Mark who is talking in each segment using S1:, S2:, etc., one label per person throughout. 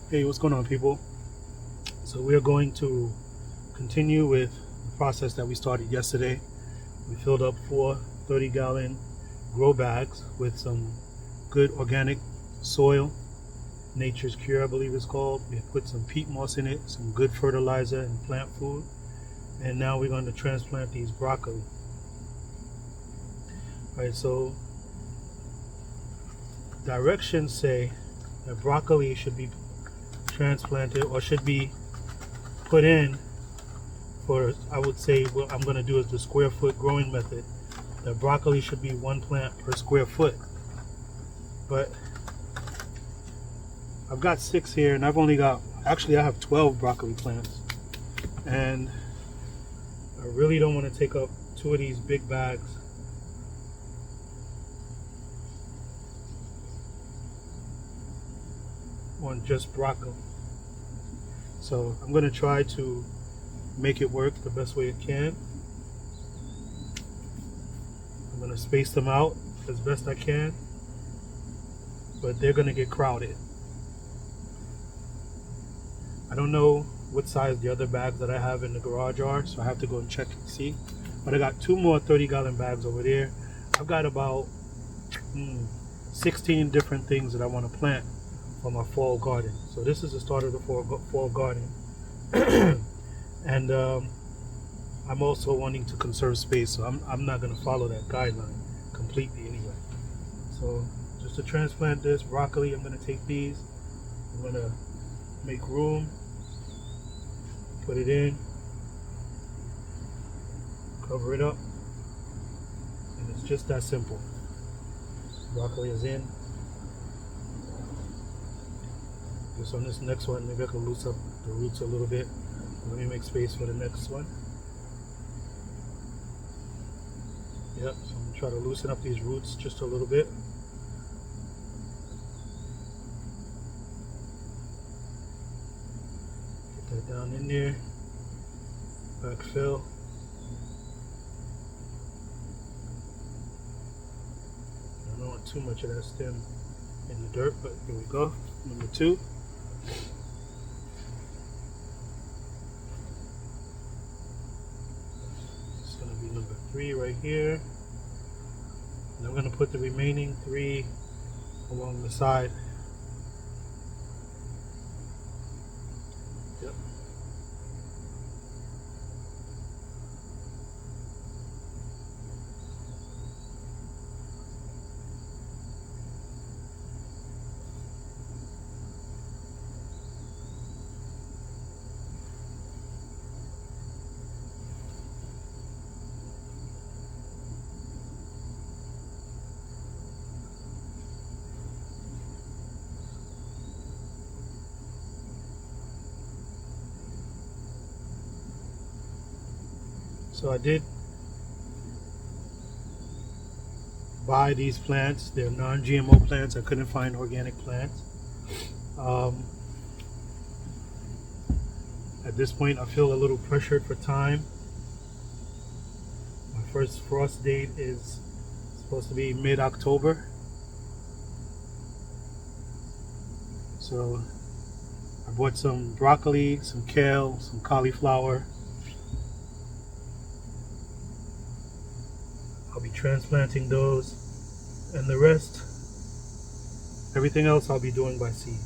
S1: Hey, what's going on, people? So we are going to continue with the process that we started yesterday. We filled up 4 30-gallon grow bags with some good organic soil, Nature's Cure I believe it's called. We put some peat moss in it, some good fertilizer and plant food, and now we're going to transplant these broccoli. Alright, so directions say that broccoli should be transplanted or should be put in for, I would say what I'm going to do is the square foot growing method. The broccoli should be 1 plant per square foot, but I've got 6 here and I've only got, actually I have 12 broccoli plants, and I really don't want to take up 2 of these big bags. On just broccoli. So I'm going to try to make it work the best way it can. I'm going to space them out as best I can, but they're going to get crowded. I don't know what size the other bags that I have in the garage are, so I have to go and check and see. But I got 2 more 30-gallon bags over there. I've got about 16 different things that I want to plant for my fall garden. So this is the start of the fall garden. And I'm also wanting to conserve space, so I'm not going to follow that guideline completely anyway. So just to transplant this broccoli, I'm going to take these, I'm going to make room, put it in, cover it up, and it's just that simple. Broccoli is in. So on this next one, maybe I can loosen up the roots a little bit. Let me make space for the next one. Yep, so I'm gonna try to loosen up these roots just a little bit. Get that down in there. Backfill. I don't want too much of that stem in the dirt, but here we go. Number 2. It's going to be number 3 right here. And I'm going to put the remaining 3 along the side. Yep. So I did buy these plants. They're non-GMO plants. I couldn't find organic plants. At this point, I feel a little pressured for time. My first frost date is supposed to be mid-October. So I bought some broccoli, some kale, some cauliflower. I'll be transplanting those, and the rest, everything else I'll be doing by seed.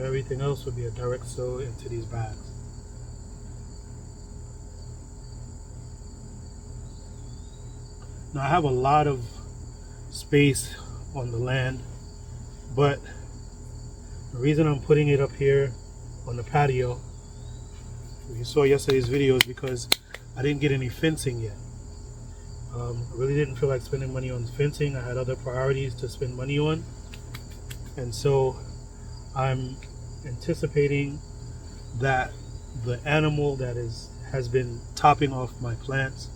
S1: Everything else will be a direct sow into these bags. Now I have a lot of space on the land, but the reason I'm putting it up here on the patio, you saw yesterday's video, is because I didn't get any fencing yet. I really didn't feel like spending money on fencing. I had other priorities to spend money on, and so I'm anticipating that the animal that has been topping off my plants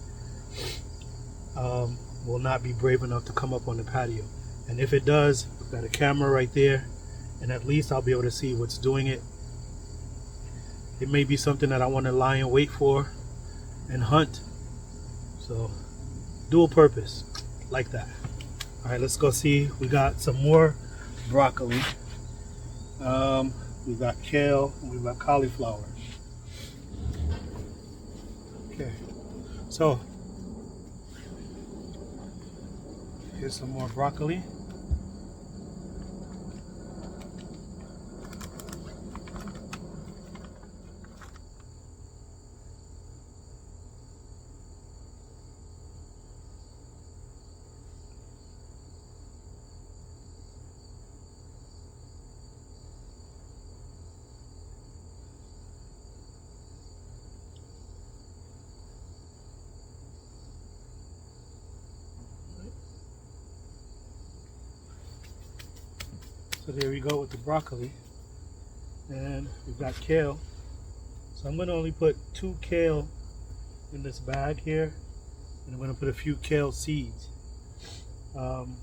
S1: will not be brave enough to come up on the patio. And if it does, I've got a camera right there, and at least I'll be able to see what's doing it. It may be something that I want to lie in wait for and hunt. So dual purpose, like that. All right, let's go see. We got some more broccoli. We've got kale and we've got cauliflower. Okay, so here's some more broccoli. So there we go with the broccoli. And we've got kale. So I'm going to only put 2 kale in this bag here. And I'm going to put a few kale seeds. I'm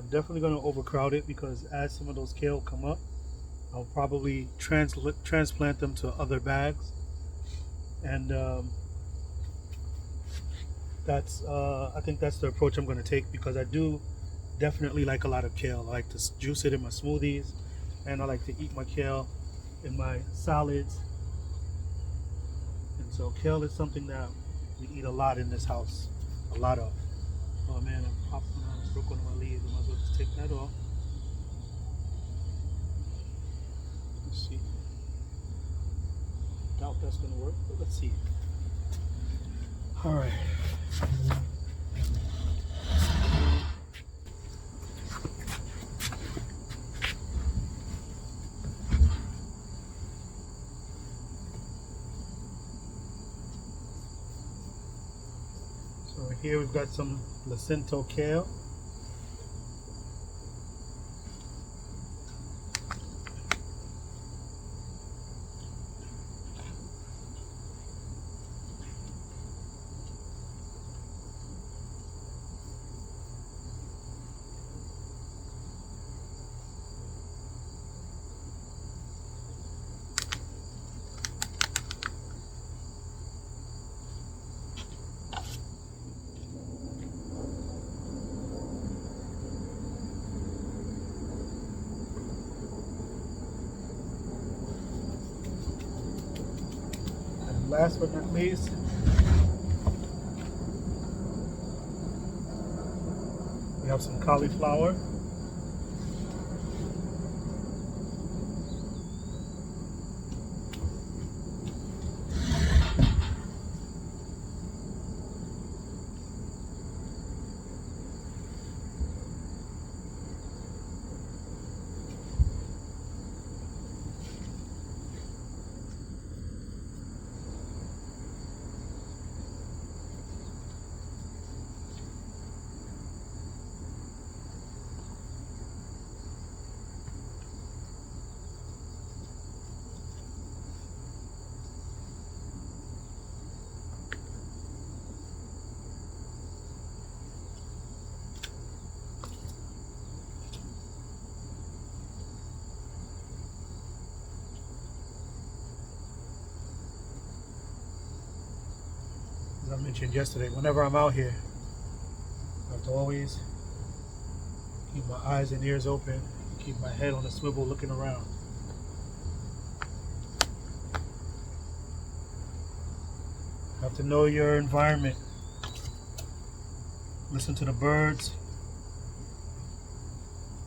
S1: definitely going to overcrowd it because as some of those kale come up, I'll probably transplant them to other bags. And I think that's the approach I'm going to take because I do definitely like a lot of kale. I like to juice it in my smoothies, and I like to eat my kale in my salads. And so kale is something that we eat a lot in this house. A lot of. Oh man, I broke one of my leaves. I might as well just take that off. Let's see. Doubt that's gonna work, but let's see. All right. So here we've got some Jacinto kale. Last but not least, we have some cauliflower. As I mentioned yesterday, whenever I'm out here, I have to always keep my eyes and ears open, keep my head on a swivel looking around. You have to know your environment. Listen to the birds.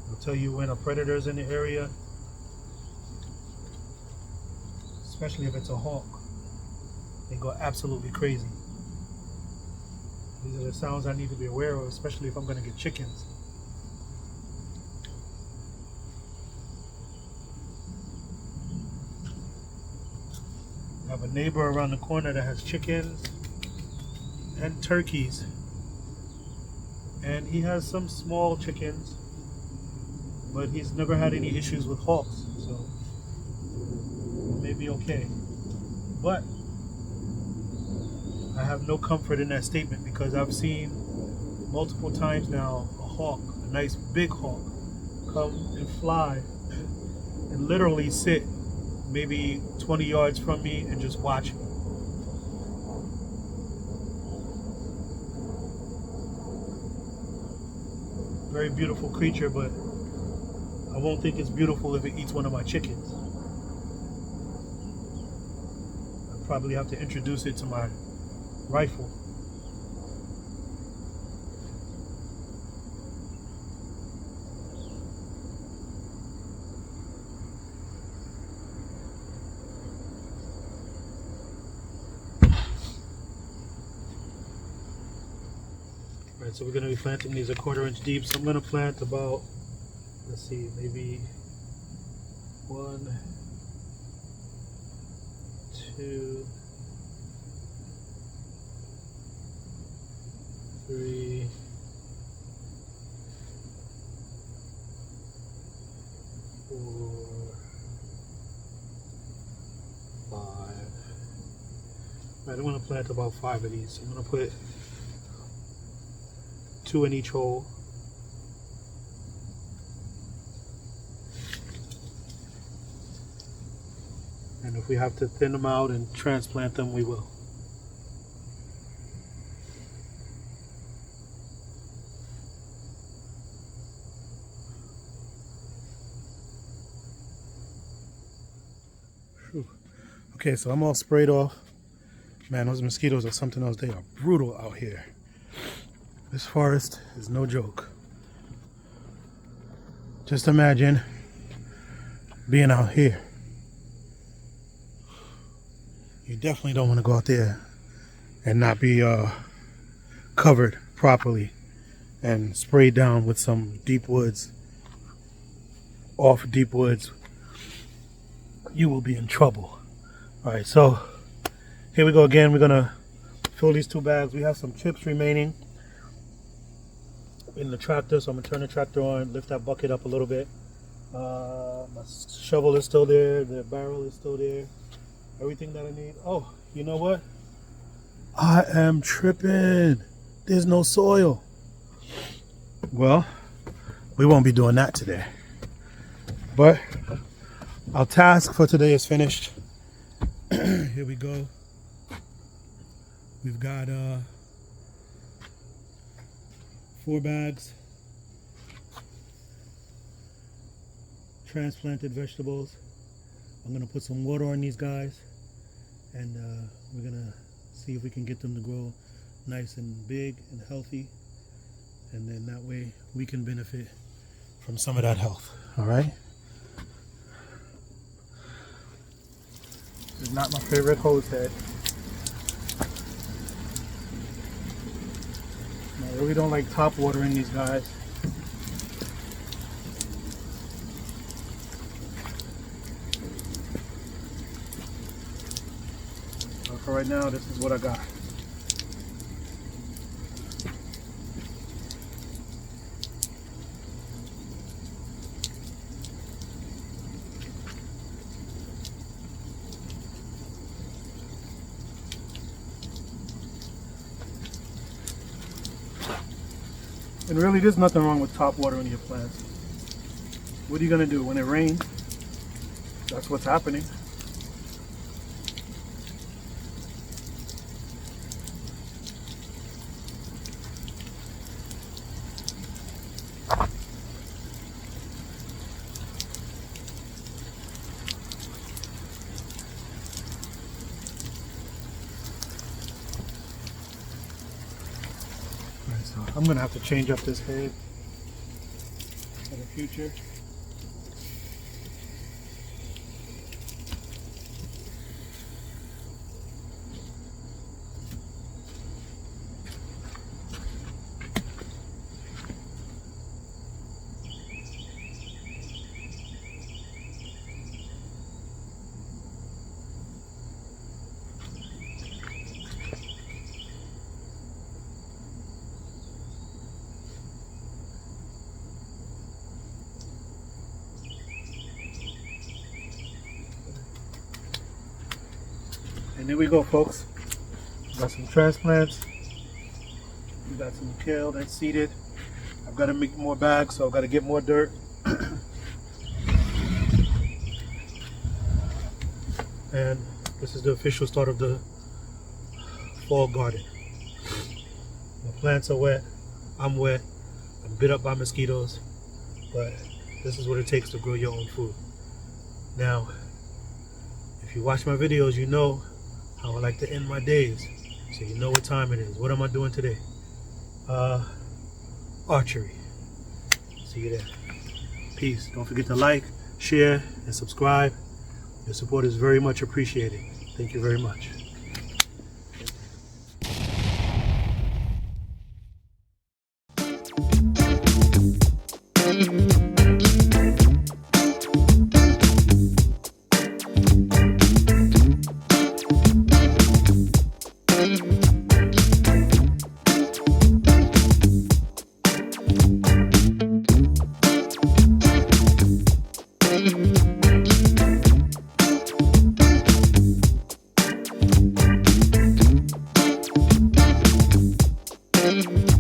S1: They'll tell you when a predator is in the area, especially if it's a hawk. They go absolutely crazy. These are the sounds I need to be aware of, especially if I'm going to get chickens. I have a neighbor around the corner that has chickens and turkeys. And he has some small chickens, but he's never had any issues with hawks, so it may be okay. But I have no comfort in that statement because I've seen multiple times now a hawk, a nice big hawk, come and fly and literally sit maybe 20 yards from me and just watch me. Very beautiful creature, but I won't think it's beautiful if it eats one of my chickens. I'll probably have to introduce it to my rifle. Alright, so we're going to be planting these a 1/4 inch deep. So I'm going to plant about, let's see, maybe 1, 2, 3, 4, 5. Right, I'm going to plant about 5 of these. So I'm going to put 2 in each hole. And if we have to thin them out and transplant them, we will. Whew. Okay, so I'm all sprayed off. Man, those mosquitoes are something else. They are brutal out here. This forest is no joke. Just imagine being out here. You definitely don't want to go out there and not be covered properly and sprayed down with some deep woods. Off deep woods, you will be in trouble. All right, so here we go again. We're gonna fill these 2 bags. We have some chips remaining in the tractor, so I'm gonna turn the tractor on, lift that bucket up a little bit. My shovel is still there, the barrel is still there, everything that I need. Oh, you know what? I am tripping. There's no soil. Well, we won't be doing that today. But our task for today is finished. Here we go. We've got 4 bags, transplanted vegetables. I'm gonna put some water on these guys, and we're gonna see if we can get them to grow nice and big and healthy, and then that way we can benefit from some of that health. All right. This is not my favorite homestead. I really don't like top watering these guys. But for right now, this is what I got. And really, there's nothing wrong with top watering your plants. What are you gonna do when it rains? That's what's happening. I'm gonna have to change up this hay for the future. And here we go, folks. We got some transplants. We got some kale that's seeded. I've got to make more bags, so I've got to get more dirt. And this is the official start of the fall garden. The plants are wet. I'm wet. I'm bit up by mosquitoes, but this is what it takes to grow your own food. Now, if you watch my videos, you know how I like to end my days. So you know what time it is. What am I doing today? Archery. See you there. Peace. Don't forget to like, share, and subscribe. Your support is very much appreciated. Thank you very much.
S2: Mm-hmm.